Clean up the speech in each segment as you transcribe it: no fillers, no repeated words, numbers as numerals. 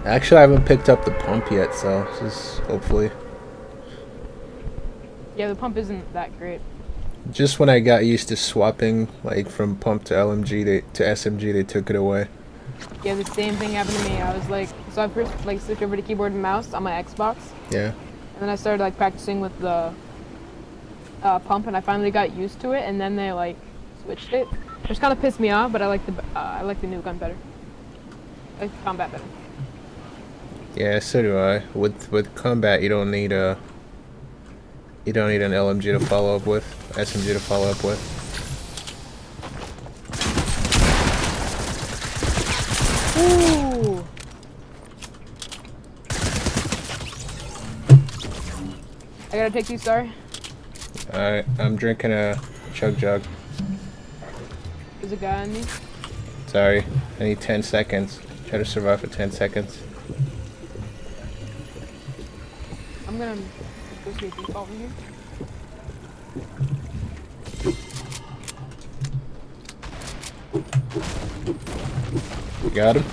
Actually, I haven't picked up the pump yet, so just hopefully. Yeah, the pump isn't that great. Just when I got used to swapping, like from pump to LMG to SMG, they took it away. Yeah, the same thing happened to me. I was like, so I first like switched over to keyboard and mouse on my Xbox, Yeah. and then I started like practicing with the pump, and I finally got used to it. And then they like switched it, which kind of pissed me off. But I like the new gun better. I like the combat better. Yeah, so do I. With combat, you don't need an LMG to follow up with, SMG to follow up with. Ooh. I gotta take these, sorry. Alright, I'm drinking a chug jug. There's a guy on me. Sorry, I need 10 seconds. Try to survive for 10 seconds. I'm gonna go see a default in here. You got him?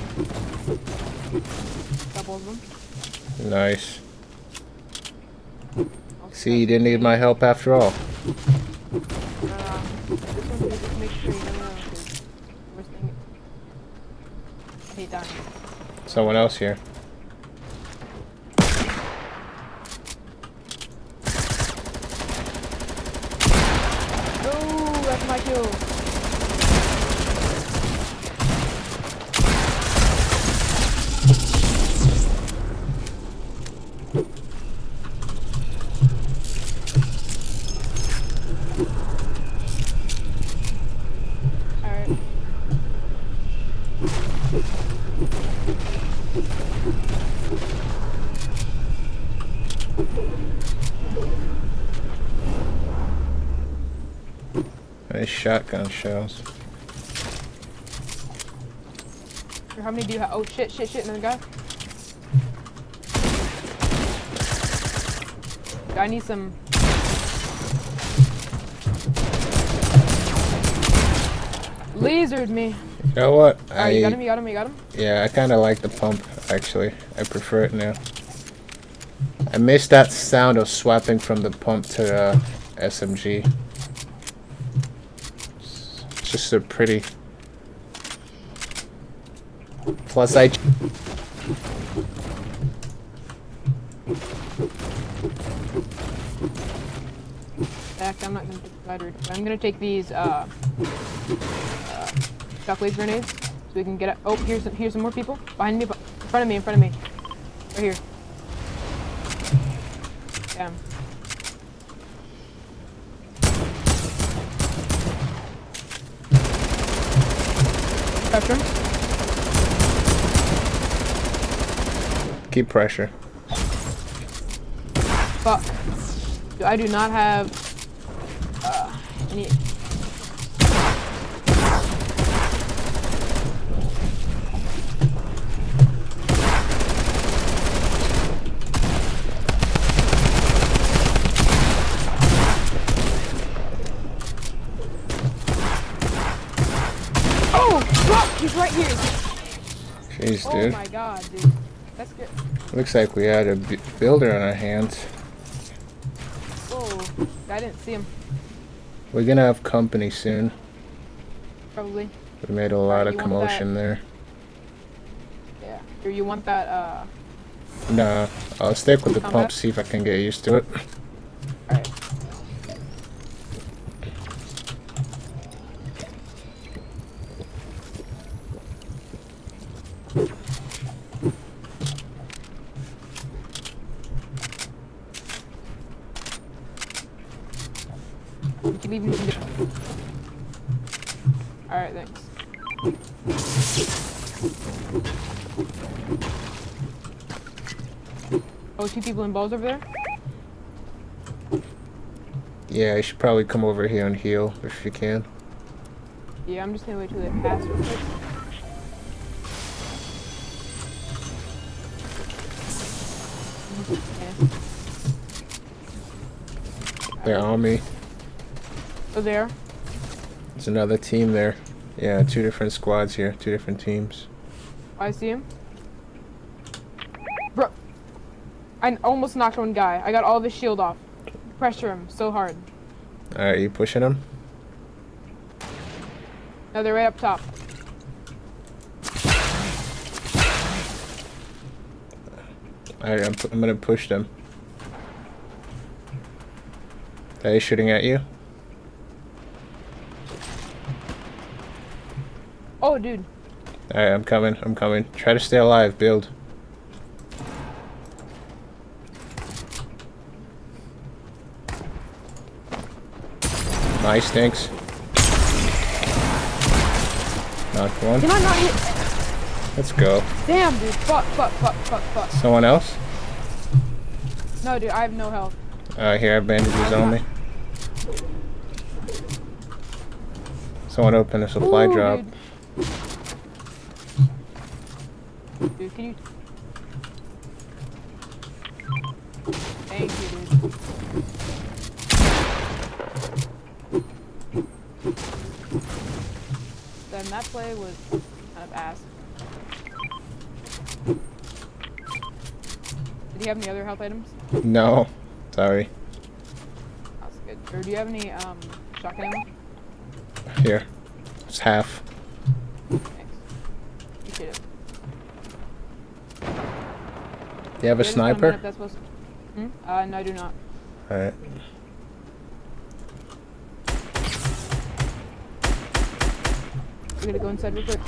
Couple of them. Nice. See, you didn't need my help after all. This one, just make sure you never know, 'cause worst thing. I hate dying. Someone else here. Oh, that's my kill. Alright. Nice shotgun shells. How many do you have? Oh shit, another guy. I need some. Lasered me. You know what? Alright, you got him, you got him, you got him? Yeah, I kind of like the pump, actually. I prefer it now. I miss that sound of swapping from the pump to the SMG. It's just so pretty. Plus, Heck, I'm not gonna take the spider. I'm gonna take these shockwave grenades so we can get up. Oh, here's some more people behind me, in front of me, right here. Damn. Pressure. keep pressure. Fuck. I do not have any. Oh, fuck! He's right here. Jeez, Oh dude. my god, dude. That's good. Looks like we had a builder on our hands. Oh, I didn't see him. We're gonna have company soon. Probably. We made a lot of you want commotion that? there. Yeah. Or you want that, Nah, I'll stick with the combat? pump, see if I can get used to it. Alright. You can leave me. Alright, thanks. Oh, two people in balls over there? Yeah, you should probably come over here and heal if you can. Yeah, I'm just gonna wait till they pass real quick. Yeah. They're on me. Oh, there. There's another team there. Yeah, two different squads here, two different teams. Oh, I see him. I almost knocked one guy. I got all of his shield off. Pressure him so hard. Alright, you pushing him? No, they're right up top. Alright, I'm gonna push them. Are they shooting at you? Oh, dude. Alright, I'm coming. Try to stay alive, build. Nice, thanks. Knocked one. Can I not hit? Let's go. Damn, dude. Fuck. Someone else? No, dude, I have no health. Here, I have bandages on me. Someone opened a supply Ooh, drop. Dude, can you... Thank you, dude. Then that play was kind of ass. Did you have any other health items? No. Sorry. That's good. Or do you have any, shotgun ammo? Here. It's half. Thanks. Appreciate it. You have a sniper? That's supposed to... No, I do not. Alright. We're gonna go inside real quick.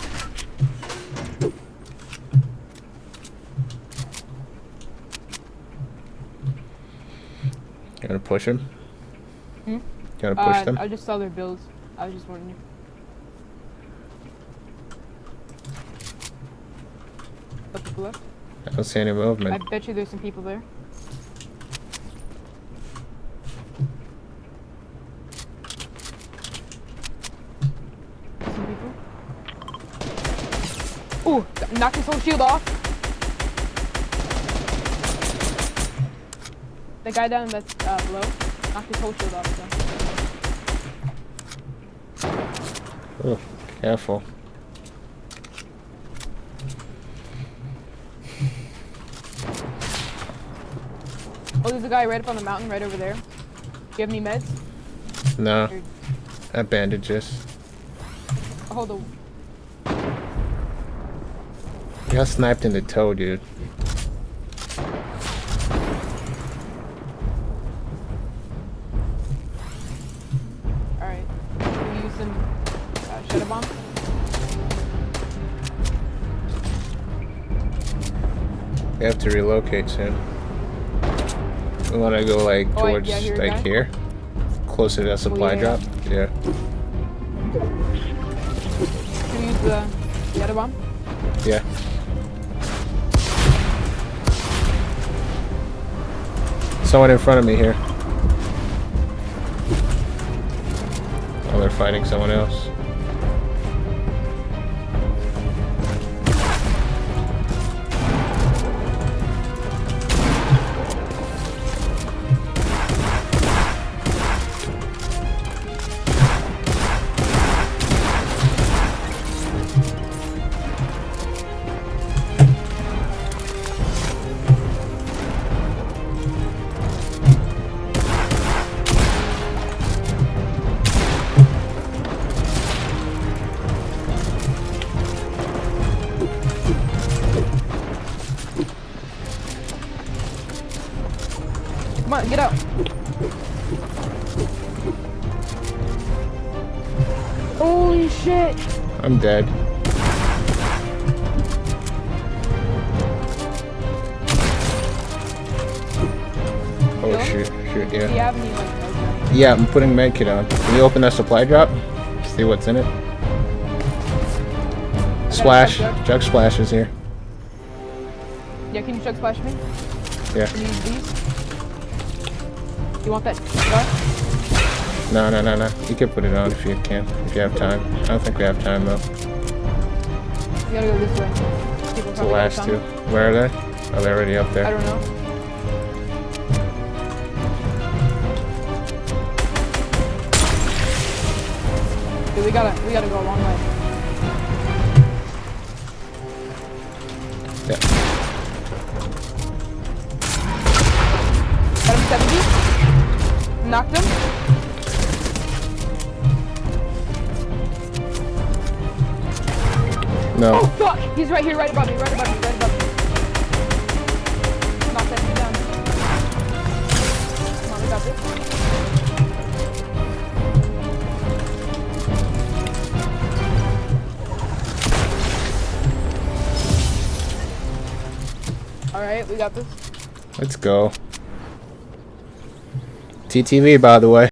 You gonna push him? Hmm? You gonna push them? I just saw their builds. I was just warning you. What, people left? I don't see any movement. I bet you there's some people there. Some people. Ooh! Knocked his whole shield off! The guy down that's below knocked his whole shield off, so. Oh, careful. Oh, there's a guy right up on the mountain right over there. Do you have any meds? No. Or, I have bandages. oh, hold on. You got sniped in the toe, dude. Alright. Can we use some shadow bomb? We have to relocate soon. We want to go like Oh, towards yeah, here, like guy? here, closer to that supply yeah. drop. Yeah. Can we use the shadow bomb? Yeah. Someone in front of me here. Oh, they're fighting someone else. Come on, get out! Holy shit! I'm dead. Oh Kill? shoot, Do you yeah. have any like meds? Yeah, I'm putting medkit on. Can you open that supply drop? See what's in it? Splash. Jug splash is here. Yeah, can you chug splash me? Yeah. Can you use these? You want that splash? No. You can put it on if you can, if you have time. I don't think we have time though. You gotta go this way. People It's the probably last got two. some. Where are they? Oh, they're already up I there. don't know. Dude, we gotta go a long way. Yeah. 70. Knocked him. No. Oh fuck! He's right here, right above me, right above me, right above me. Knock that dude down. Come on, we got this. Alright, we got this. Let's go. TTV, by the way.